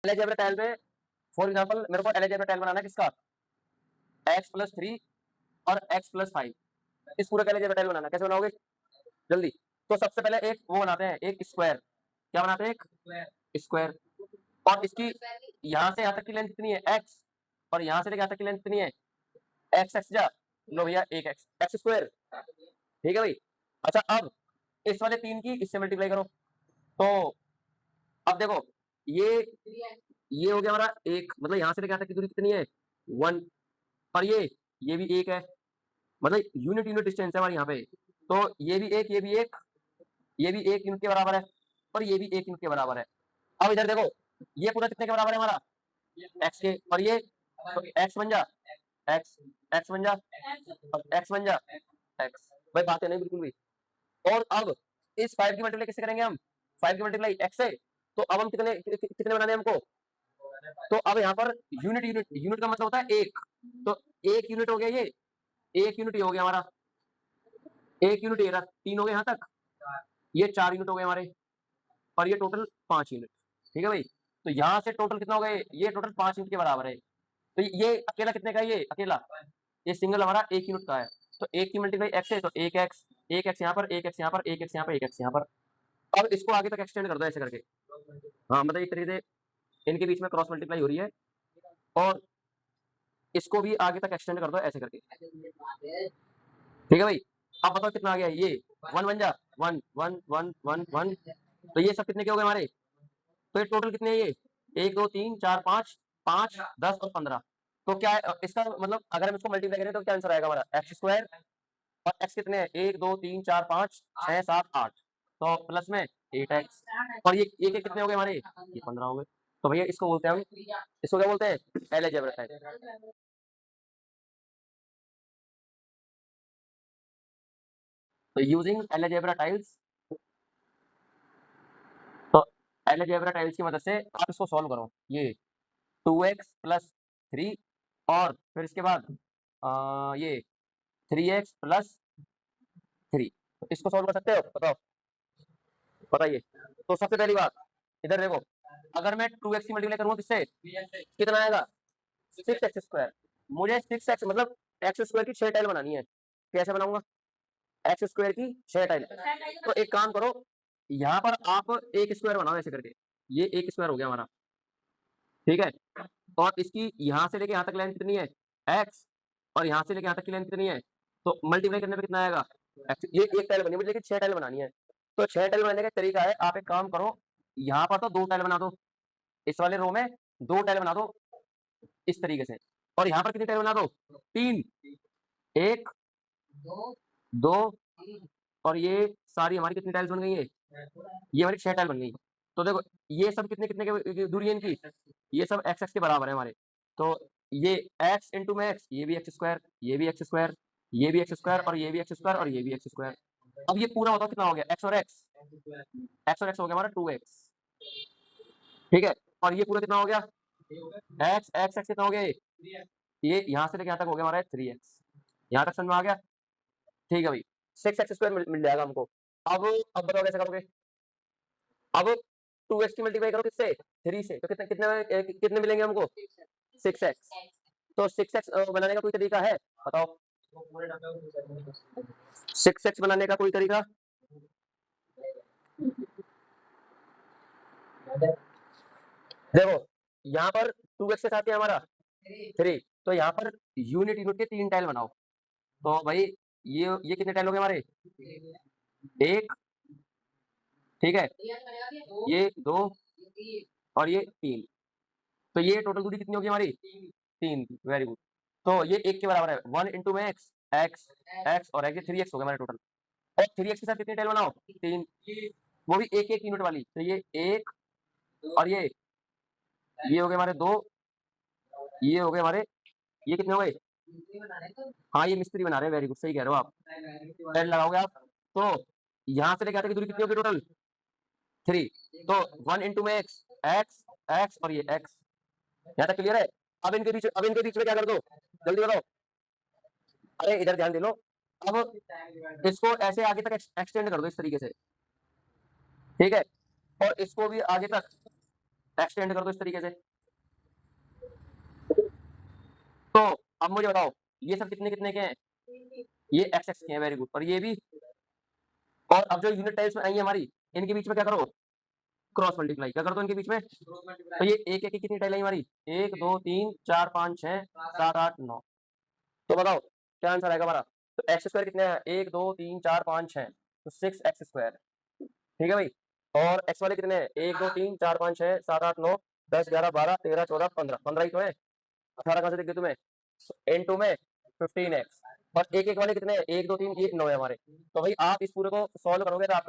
Algebra tile पे for example मेरे को अलजेब्रा टाइल बनाना है किसका, x + 3 और x + 5, इस पूरे का अलजेब्रा टाइल बनाना है। कैसे बनाओगे जल्दी? तो सबसे पहले एक वो बनाते हैं, एक स्क्वायर। क्या बनाते हैं? एक स्क्वायर। और इसकी यहाँ से यहाँ तक की लेंथ कितनी है, x, और यहाँ से लेके यहाँ तक की लेंथ कितनी है, x जा, लो भैया 1x, x स्क्वायर। ठीक है भाई। अच्छा अब इस वाले 3 की इससे मल्टीप्लाई करो। तो अब देखो ये हो गया हमारा 1, मतलब यहाँ से लेके यहाँ तक की दूरी कितनी है, 1, और ये भी 1 है, मतलब यूनिट यूनिट डिस्टेंस है हमारे यहाँ पे। तो ये भी 1, ये भी 1, ये भी 1 यूनिट के बराबर है, और ये भी 1 यूनिट के बराबर है। अब इधर देखो ये पूरा कितने के बराबर है हमारा, x के, और ये तो x बन जा, x बन जा, अब x बन जा, x। भाई बातें नहीं बिल्कुल भी। और अब इस 5 की मल्टीप्लाई किससे करेंगे हम, 5 की मल्टीप्लाई x से। तो अब हम कितने कितने बनाने हैं हमको, तो अब यहाँ पर यूनिट यूनिट यूनिट का मतलब होता है 1, तो 1 यूनिट हो गया, ये 1 यूनिट ये हो गया हमारा, 1 यूनिट ये रहा, 3 हो गए यहाँ तक, ये 4 यूनिट हो गए हमारे, और ये टोटल 5 यूनिट। ठीक है भाई। तो यहाँ से टोटल कितना हो गए, ये टोटल 5 यूनिट के बराबर है। तो ये अकेला कितने का है, ये अकेला, ये सिंगल हमारा 1 यूनिट का है। तो 1 की मल्टीप्लाई x है, तो 1x, 1x यहाँ पर, 1x यहाँ पर, 1x यहाँ पर, 1x यहाँ पर। अब इसको आगे तक एक्सटेंड कर दो ऐसे करके। हाँ मतलब एक तरीके से इनके बीच में क्रॉस मल्टीप्लाई हो रही है, और इसको भी आगे तक एक्सटेंड कर दो ऐसे करके। ठीक है भाई। अब बताओ कितना आ गया, ये 1 बन जा, 1 1 1 1 1। तो ये सब कितने के हो गए हमारे, तो ये टोटल कितने हैं ये, 1 2 3 4 5, 5 10 और 15। तो क्या है इसका मतलब, अगर हम इसको मल्टीप्लाई करें तो क्या आंसर आएगा हमारा, एक्स स्क्वायर, और एक्स कितने हैं, 1 2 3 4 5 6 7 8, तो प्लस में 8x, और ये एक एक कितने हो गए हमारे, ये 15 हो गए। तो भैया इसको बोलते हैं हम, इसको क्या बोलते हैं, अलजेब्रा टाइल। तो यूजिंग अलजेब्रा टाइल्स, तो अलजेब्रा टाइल्स की मदद से आप इसको सॉल्व करो। ये 2x + 3, और फिर इसके बाद ये 3x + 3, तो इसको सॉल्व कर सकते हो, बताओ बताइए। तो सबसे पहली बात इधर देखो, अगर मैं 2x की मल्टीप्लाई करूंगा किससे, कितना आएगा, 6x²। मुझे 6x मतलब एक्स स्क्वायर की 6 टाइल बनानी है। कैसे बनाऊंगा, एक्स स्क्वायर की 6 टाइल। तो एक काम करो, यहाँ पर आप एक स्क्वायर बनाओ ऐसे करके, ये एक स्क्वायर हो गया हमारा। ठीक है। और इसकी यहाँ से लेके यहाँ तक लेंथ कितनी है, x, और यहाँ से लेके यहाँ तक की लेंथ कितनी है, तो मल्टीप्लाई करने पे कितना आएगा x। ये एक टाइल बनी, मुझे लेकिन 6 टाइल बनानी है। तो 6 टाइल बनाने का तरीका है, आप एक काम करो, यहाँ पर तो 2 टाइल बना दो, इस वाले रो में 2 टाइल बना दो इस तरीके से, और यहाँ पर कितनी टाइल बना दो, 3, 1 2, और ये सारी हमारी कितनी टाइल्स बन गई है, ये हमारी 6 टाइल बन गई। तो देखो ये सब कितने कितने के दूरी है इनकी, ये सब x x के बराबर है हमारे। तो ये x इंटू में x, ये भी एक्स स्क्वायर, ये भी एक्स स्क्वायर, ये भी एक्स स्क्वायर, और ये भी एक्स स्क्वायर, और ये भी एक्स स्क्वायर। अब ये पूरा बताओ कितना हो गया, x और x, x और x हो गया हमारा 2x। ठीक है। और ये पूरा कितना हो गया, x x x कितना हो गया, ये यहाँ से लेके यहाँ तक हो गया हमारा 3x। यहाँ तक समझ में आ गया। ठीक है भाई, 6x² मिल जाएगा हमको। अब बताओ कैसे करोगे। अब 2x की मल्टीप्लाई करो किससे, 3 से, तो कितने कितने कितने मिलेंगे हमको, 6x। तो 6x बनाने का कोई तरीका है, बताओ 6x बनाने का कोई तरीका। देखो यहाँ पर 2x के साथ है हमारा 3, तो यहाँ पर यूनिट यूनिट के 3 टाइल बनाओ। तो भाई ये कितने टाइल हो गए हमारे, 1, ठीक है, ये 2, और ये 3। तो ये टोटल दूरी कितनी होगी हमारी, 3। Very good. तो ये 1 के बराबर है, 1 इंटू में x, x x और x, 3x हो गया हमारे टोटल। और 3x के साथ कितनी टाइल बनाओ, 3, वो भी एक एक यूनिट वाली। तो ये 1, और ये हो गए हमारे 2, ये हो गए हमारे, ये कितने हो गए, हाँ ये मिस्त्री बना रहे हैं, वेरी गुड, सही कह रहे हो आप, टाइल लगाओगे आप। तो यहाँ से लेके आते की दूरी कितनी होगी टोटल, 3। तो 1 इंटू में x, x x और ये x। यहाँ तक क्लियर है। अब इनके बीच में क्या कर दो, जल्दी बताओ, अरे इधर ध्यान दे लो। अब इसको ऐसे आगे तक एक्सटेंड कर दो इस तरीके से, ठीक है, और इसको भी आगे तक एक्सटेंड कर दो इस तरीके से। तो अब मुझे बताओ ये सब कितने कितने के हैं, ये एक्स एक्स के हैं, वेरी गुड। और ये भी, और अब जो यूनिट टाइप्स में आई है हमारी, इनके बीच में क्या करो, क्रॉस मल्टीप्लाई। क्या कर दो इनके बीच में, तो ये एक एक की कितनी टाइल आई हमारी, 1 2 3 4 5 6 7 8 9। तो बताओ क्या आंसर आएगा हमारा। तो एक्स स्क्वायर कितने हैं, 1 2 3 4 5 6, तो 6 एक्स स्क्वायर। ठीक है भाई। और एक्स वाले कितने हैं, 1 2 3 4 5 6 7 8 9 10 11 12 13 14 15, 15 ही तो है, 18 कहाँ से दिख गए तुम्हें, N2 में 15x। और एक एक वाले कितने हैं, 1 2 3 ये 9 है हमारे। तो भाई आप इस पूरे को सॉल्व करोगे तो आपका